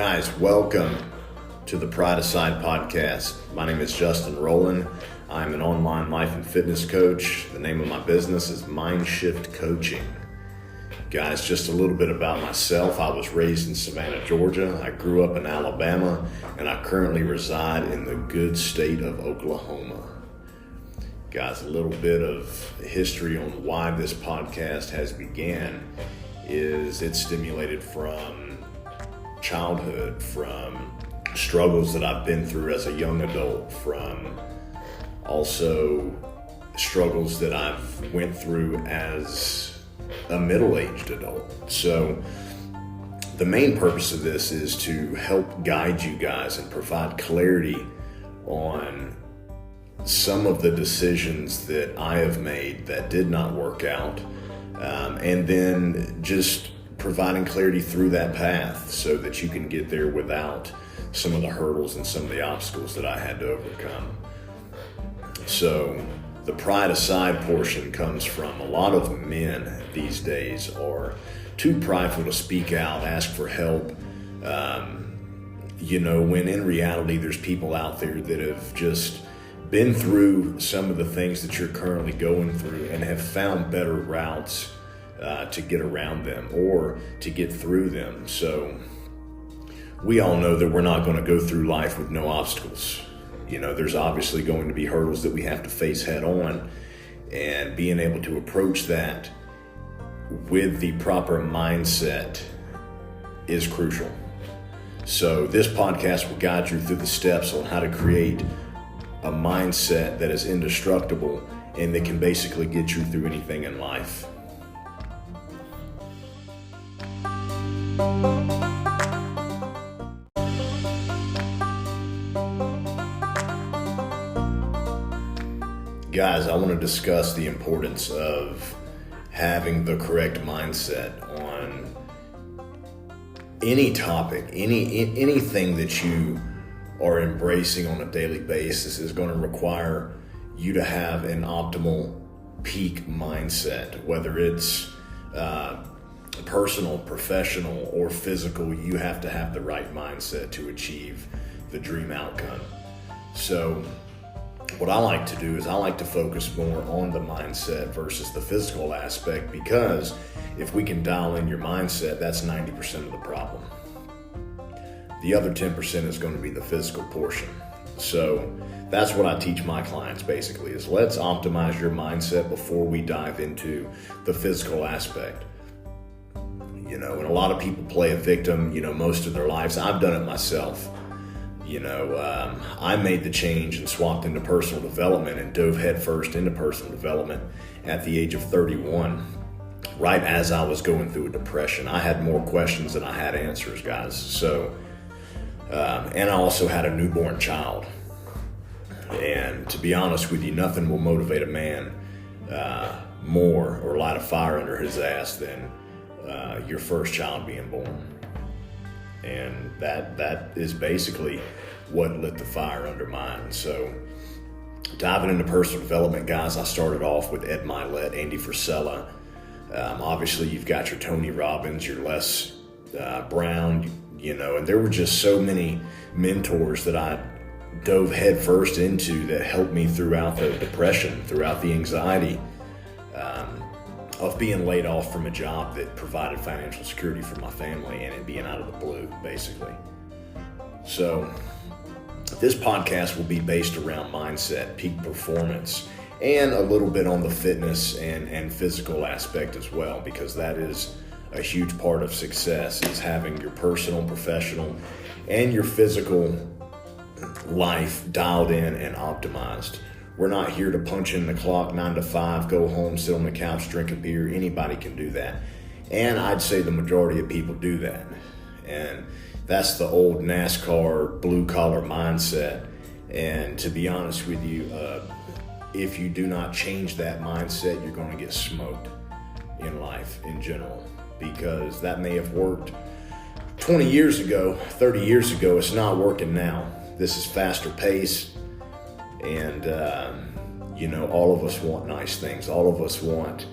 Guys, welcome to the Pride Aside podcast. My name is Justin Rowland. I'm an online life and fitness coach. The name of my business is Mindshift Coaching. Guys, just a little bit about myself. I was raised in Savannah, Georgia. I grew up in Alabama, and I currently reside in the good state of Oklahoma. Guys, a little bit of history on why this podcast has began is it's stimulated from childhood, from struggles that I've been through as a young adult, from also struggles that I've went through as a middle-aged adult. So the main purpose of this is to help guide you guys and provide clarity on some of the decisions that I have made that did not work out, and then just providing clarity through that path so that you can get there without some of the hurdles and some of the obstacles that I had to overcome. So the pride aside portion comes from a lot of men these days are too prideful to speak out, ask for help, when in reality there's people out there that have just been through some of the things that you're currently going through and have found better routes to get around them or to get through them. So we all know that we're not going to go through life with no obstacles. There's obviously going to be hurdles that we have to face head on, and being able to approach that with the proper mindset is crucial. So this podcast will guide you through the steps on how to create a mindset that is indestructible and that can basically get you through anything in life. Guys, I want to discuss the importance of having the correct mindset on any topic, anything that you are embracing on a daily basis is going to require you to have an optimal peak mindset, whether it's personal, professional, or physical. You have to have the right mindset to achieve the dream outcome. So what I like to do is I like to focus more on the mindset versus the physical aspect, because if we can dial in your mindset, that's 90% of the problem. The other 10% is going to be the physical portion. So that's what I teach my clients basically, is let's optimize your mindset before we dive into the physical aspect. And a lot of people play a victim, most of their lives. I've done it myself. I made the change and swapped into personal development and dove headfirst into personal development at the age of 31, right as I was going through a depression. I had more questions than I had answers, guys. So, and I also had a newborn child. And to be honest with you, nothing will motivate a man more or light a fire under his ass than your first child being born. And that is basically what lit the fire under mine. So diving into personal development, guys, I started off with Ed Mylett, Andy Frisella. Obviously, you've got your Tony Robbins, your Les Brown, and there were just so many mentors that I dove headfirst into that helped me throughout the depression, throughout the anxiety of being laid off from a job that provided financial security for my family and it being out of the blue, basically. So this podcast will be based around mindset, peak performance, and a little bit on the fitness and physical aspect as well, because that is a huge part of success, is having your personal, professional, and your physical life dialed in and optimized. We're not here to punch in the clock 9 to 5, go home, sit on the couch, drink a beer. Anybody can do that. And I'd say the majority of people do that. And that's the old NASCAR blue collar mindset. And to be honest with you, if you do not change that mindset, you're going to get smoked in life in general, because that may have worked 20 years ago, 30 years ago. It's not working now. This is faster pace. And, all of us want nice things. All of us want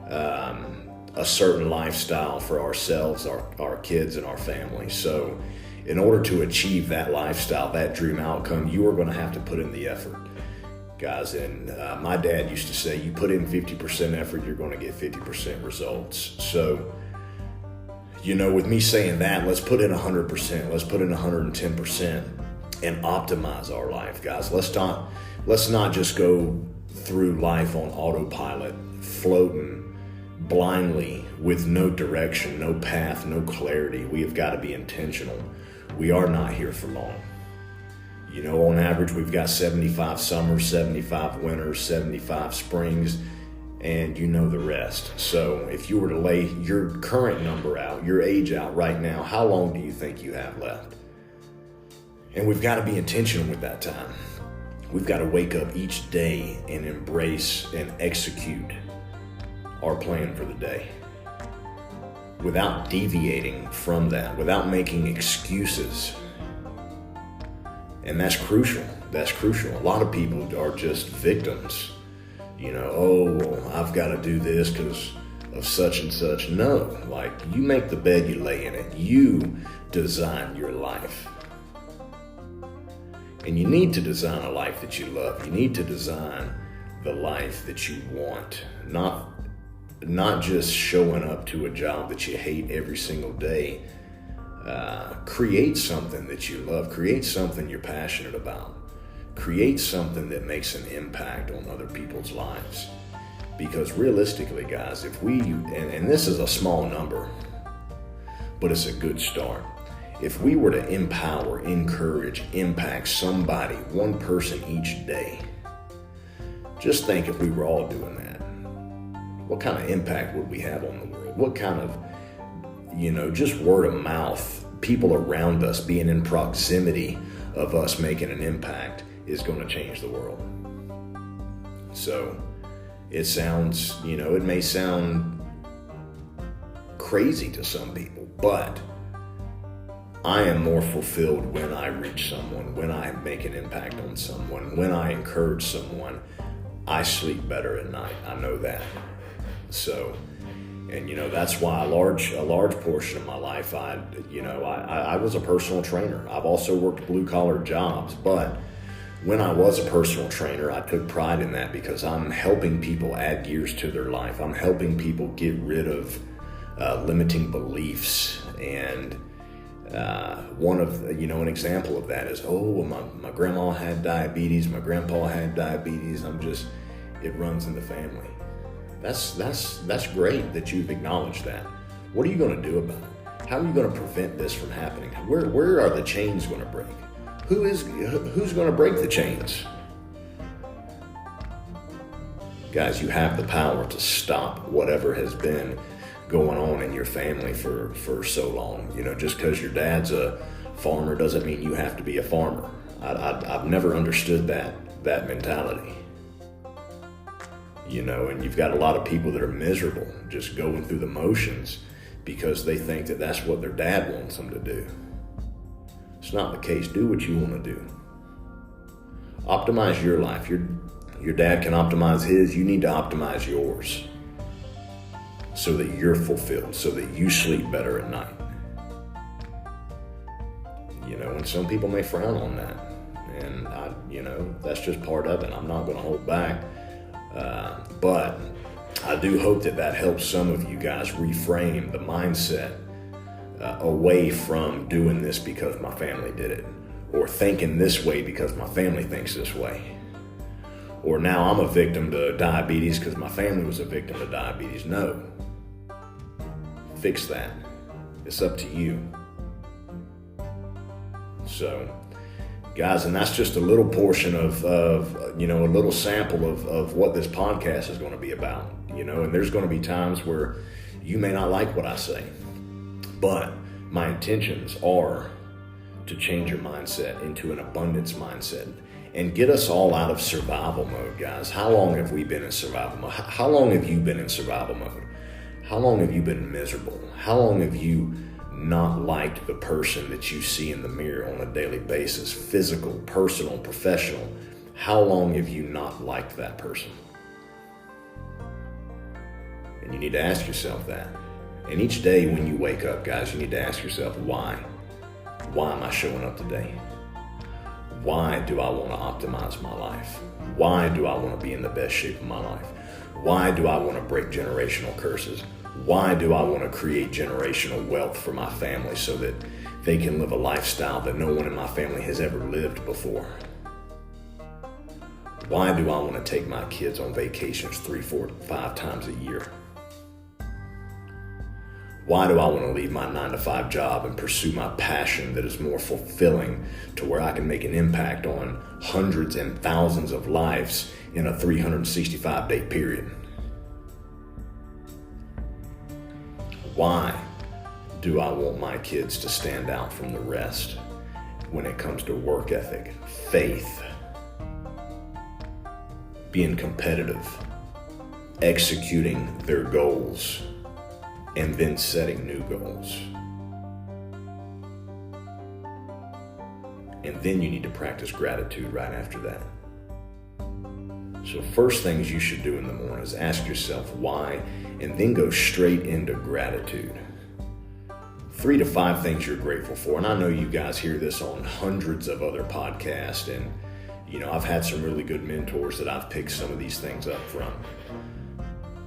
a certain lifestyle for ourselves, our kids, and our family. So in order to achieve that lifestyle, that dream outcome, you are going to have to put in the effort, guys. And my dad used to say, you put in 50% effort, you're going to get 50% results. So, with me saying that, let's put in 100%, let's put in 110% and optimize our life, guys. Let's not just go through life on autopilot, floating blindly with no direction, no path, no clarity. We have got to be intentional. We are not here for long. On average, we've got 75 summers, 75 winters, 75 springs, and the rest. So if you were to lay your current number out, your age out right now, how long do you think you have left? And we've got to be intentional with that time. We've got to wake up each day and embrace and execute our plan for the day without deviating from that, without making excuses. And that's crucial. That's crucial. A lot of people are just victims. I've got to do this because of such and such. No, you make the bed, you lay in it. You design your life. And you need to design a life that you love. You need to design the life that you want. Not just showing up to a job that you hate every single day. Create something that you love. Create something you're passionate about. Create something that makes an impact on other people's lives. Because realistically, guys, if we, and this is a small number, but it's a good start. If we were to empower, encourage, impact somebody, one person each day, just think if we were all doing that, what kind of impact would we have on the world? What kind of, just word of mouth, people around us being in proximity of us making an impact is going to change the world. So it sounds, it may sound crazy to some people, but I am more fulfilled when I reach someone, when I make an impact on someone, when I encourage someone. I sleep better at night. I know that. So, and that's why a large portion of my life, I was a personal trainer. I've also worked blue collar jobs, but when I was a personal trainer, I took pride in that because I'm helping people add years to their life. I'm helping people get rid of limiting beliefs. And one of, an example of that is, my grandma had diabetes, my grandpa had diabetes. It runs in the family. That's great that you've acknowledged that. What are you going to do about it? How are you going to prevent this from happening? Where are the chains going to break? Who's going to break the chains? Guys, you have the power to stop whatever has been going on in your family for so long. Just because your dad's a farmer doesn't mean you have to be a farmer. I've never understood that mentality. And you've got a lot of people that are miserable, just going through the motions because they think that that's what their dad wants them to do. It's not the case. Do what you want to do. Optimize your life. Your dad can optimize his. You need to optimize yours so that you're fulfilled, so that you sleep better at night. And some people may frown on that. And that's just part of it. I'm not going to hold back. But I do hope that helps some of you guys reframe the mindset away from doing this because my family did it, or thinking this way because my family thinks this way, or now I'm a victim to diabetes because my family was a victim to diabetes. No. Fix that. It's up to you. So, guys, and that's just a little portion of a little sample of what this podcast is going to be about, and there's going to be times where you may not like what I say, but my intentions are to change your mindset into an abundance mindset and get us all out of survival mode, guys. How long have we been in survival mode? How long have you been in survival mode? How long have you been miserable? How long have you not liked the person that you see in the mirror on a daily basis, physical, personal, professional? How long have you not liked that person? And you need to ask yourself that. And each day when you wake up, guys, you need to ask yourself, why? Why am I showing up today? Why do I want to optimize my life? Why do I want to be in the best shape of my life? Why do I want to break generational curses? Why do I want to create generational wealth for my family so that they can live a lifestyle that no one in my family has ever lived before? Why do I want to take my kids on vacations 3, 4, 5 times a year? Why do I want to leave my 9-to-5 job and pursue my passion that is more fulfilling to where I can make an impact on hundreds and thousands of lives in a 365-day period? Why do I want my kids to stand out from the rest when it comes to work ethic, faith, being competitive, executing their goals, and then setting new goals? And then you need to practice gratitude right after that. So first things you should do in the morning is ask yourself why, and then go straight into gratitude. 3 to 5 things you're grateful for. And I know you guys hear this on hundreds of other podcasts, and I've had some really good mentors that I've picked some of these things up from.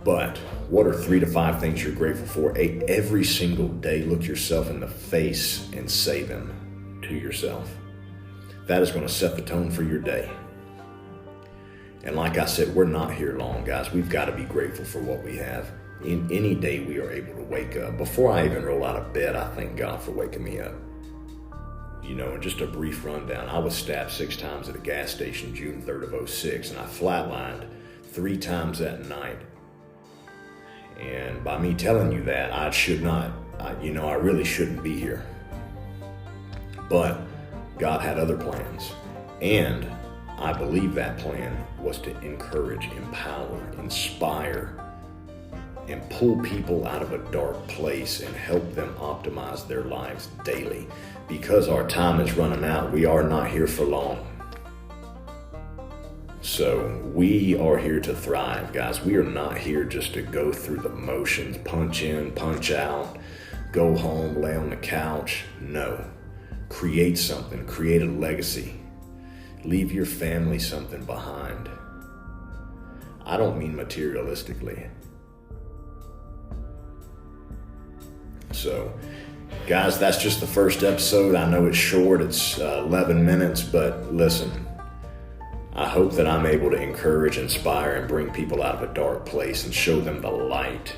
But what are 3 to 5 things you're grateful for? Every single day, look yourself in the face and say them to yourself. That is going to set the tone for your day. And like I said, we're not here long, guys. We've got to be grateful for what we have. In any day we are able to wake up. Before I even roll out of bed, I thank God for waking me up. And just a brief rundown. I was stabbed 6 times at a gas station June 3rd of 2006, and I flatlined 3 times that night. And by me telling you that, I really shouldn't be here. But God had other plans. And I believe that plan was to encourage, empower, inspire, and pull people out of a dark place and help them optimize their lives daily. Because our time is running out, we are not here for long. So we are here to thrive, guys. We are not here just to go through the motions, punch in, punch out, go home, lay on the couch. No. Create something. Create a legacy. Leave your family something behind. I don't mean materialistically. So, guys, that's just the first episode. I know it's short. It's 11 minutes, but listen. I hope that I'm able to encourage, inspire, and bring people out of a dark place and show them the light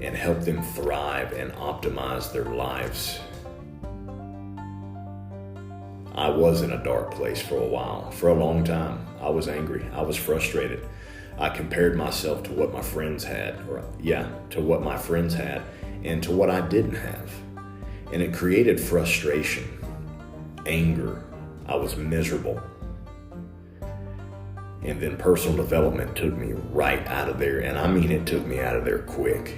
and help them thrive and optimize their lives. I was in a dark place for a while, for a long time. I was angry. I was frustrated. I compared myself to what my friends had, to what my friends had and to what I didn't have. And it created frustration, anger. I was miserable. And then personal development took me right out of there. And I mean, it took me out of there quick.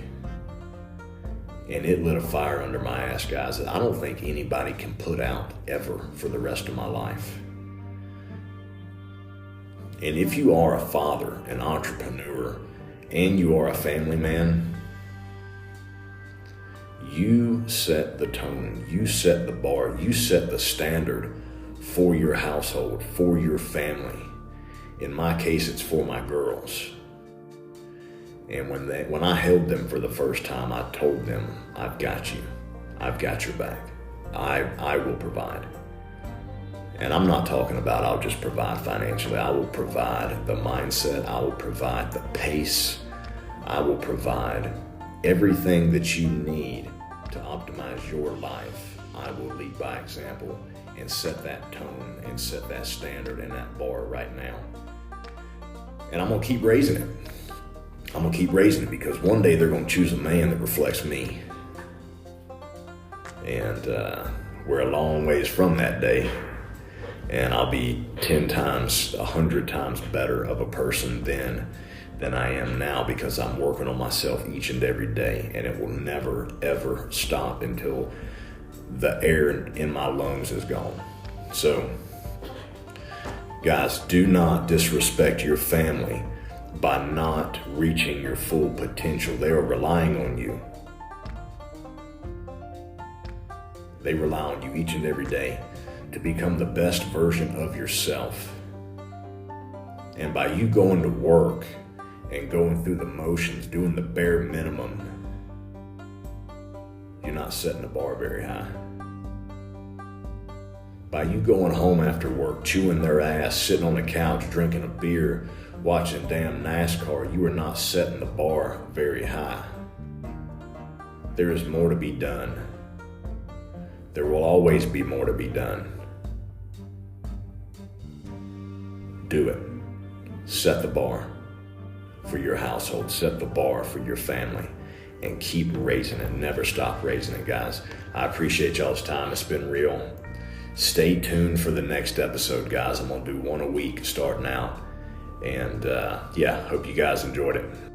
And it lit a fire under my ass, guys, that I don't think anybody can put out ever for the rest of my life. And if you are a father, an entrepreneur, and you are a family man, you set the tone, you set the bar, you set the standard for your household, for your family. In my case, it's for my girls. And when I held them for the first time, I told them, I've got you. I've got your back. I will provide. And I'm not talking about I'll just provide financially. I will provide the mindset. I will provide the pace. I will provide everything that you need to optimize your life. I will lead by example and set that tone and set that standard and that bar right now. And I'm going to keep raising it. I'm going to keep raising it because one day they're going to choose a man that reflects me. And we're a long ways from that day. And I'll be 10 times, 100 times better of a person then than I am now because I'm working on myself each and every day. And it will never, ever stop until the air in my lungs is gone. So, guys, do not disrespect your family by not reaching your full potential. They are relying on you. They rely on you each and every day to become the best version of yourself. And by you going to work and going through the motions, doing the bare minimum, you're not setting the bar very high. By you going home after work, chewing their ass, sitting on the couch, drinking a beer, watching damn NASCAR, you are not setting the bar very high. There is more to be done. There will always be more to be done. Do it. Set the bar for your household. Set the bar for your family. And keep raising it. Never stop raising it, guys. I appreciate y'all's time. It's been real. Stay tuned for the next episode, guys. I'm going to do one a week starting out. And hope you guys enjoyed it.